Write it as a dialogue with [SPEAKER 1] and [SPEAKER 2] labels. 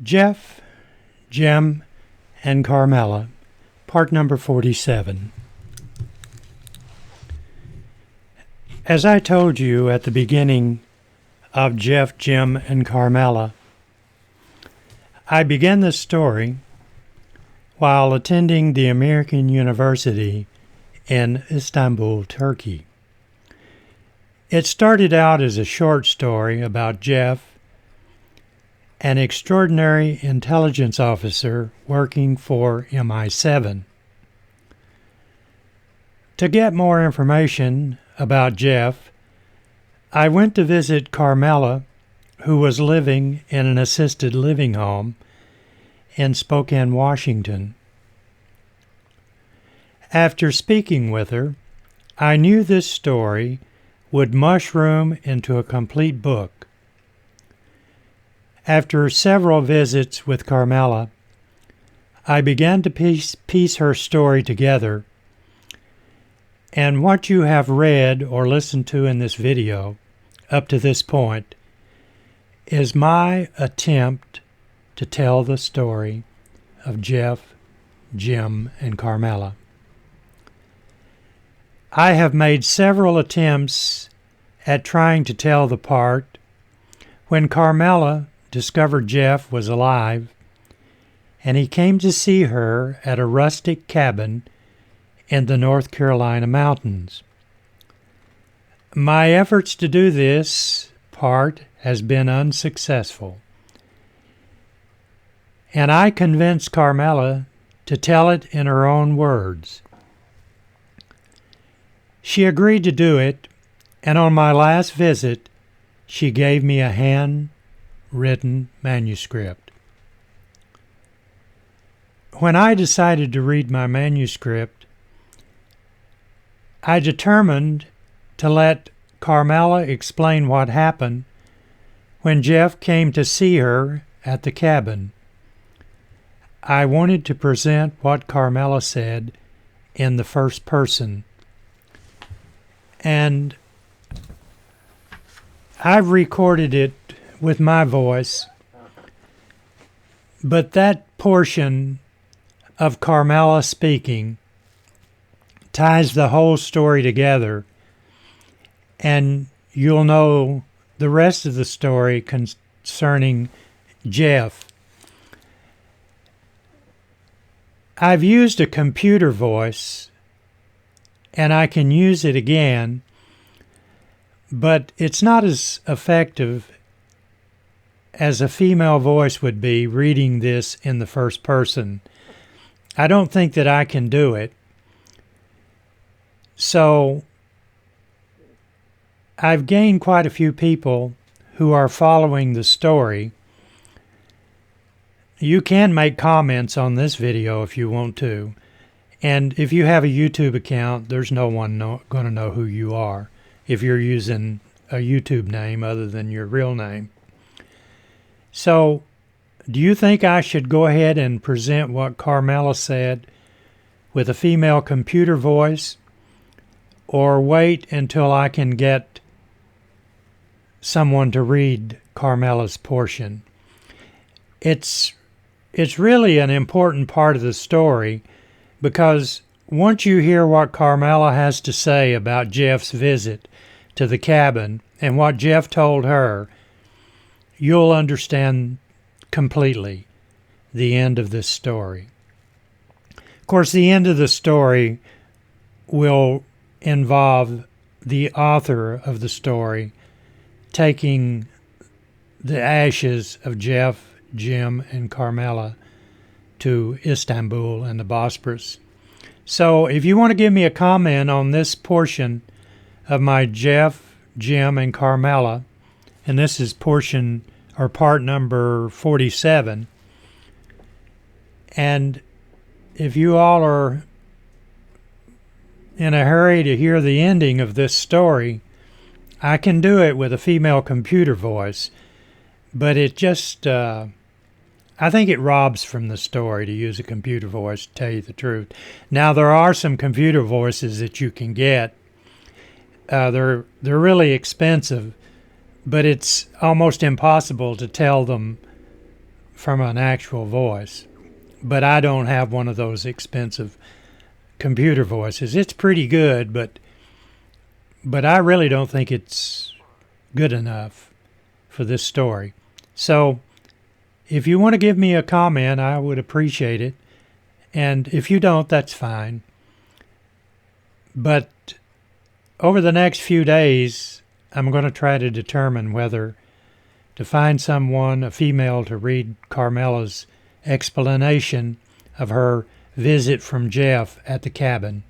[SPEAKER 1] Jeff, Jim, and Carmela, part number 47. As I told you at the beginning of Jeff, Jim, and Carmela, I began this story while attending the American University in Istanbul, Turkey. It started out as a short story about Jeff, an extraordinary intelligence officer working for MI7. To get more information about Jeff, I went to visit Carmela, who was living in an assisted living home in Spokane, Washington. After speaking with her, I knew this story would mushroom into a complete book. After several visits with Carmela, I began to piece her story together, and what you have read or listened to in this video up to this point is my attempt to tell the story of Jeff, Jim, and Carmela. I have made several attempts at trying to tell the part when Carmela discovered Jeff was alive, and he came to see her at a rustic cabin in the North Carolina mountains. My efforts to do this part has been unsuccessful, and I convinced Carmela to tell it in her own words. She agreed to do it, and on my last visit, she gave me a handwritten manuscript. When I decided to read my manuscript, I determined to let Carmela explain what happened when Jeff came to see her at the cabin. I wanted to present what Carmela said in the first person, and I've recorded it with my voice, but that portion of Carmela speaking ties the whole story together, and you'll know the rest of the story concerning Jeff. I've used a computer voice, and I can use it again, but it's not as effective as a female voice would be reading this in the first person. I don't think that I can do it. So I've gained quite a few people who are following the story. You can make comments on this video if you want to. And if you have a YouTube account, there's no one going to know who you are if you're using a YouTube name other than your real name. So, do you think I should go ahead and present what Carmela said with a female computer voice, or wait until I can get someone to read Carmela's portion? It's really an important part of the story, because once you hear what Carmela has to say about Jeff's visit to the cabin and what Jeff told her, you'll understand completely the end of this story. Of course, the end of the story will involve the author of the story taking the ashes of Jeff, Jim, and Carmela to Istanbul and the Bosporus. So if you want to give me a comment on this portion of my Jeff, Jim, and Carmela, and this is portion or part number 47, and if you all are in a hurry to hear the ending of this story, I can do it with a female computer voice, but it just I think it robs from the story to use a computer voice, to tell you the truth. Now, there are some computer voices that you can get. They're really expensive, but it's almost impossible to tell them from an actual voice. But I don't have one of those expensive computer voices. It's pretty good, but I really don't think it's good enough for this story. So if you want to give me a comment, I would appreciate it. And if you don't, that's fine. But over the next few days, I'm going to try to determine whether to find someone, a female, to read Carmela's explanation of her visit from Jeff at the cabin.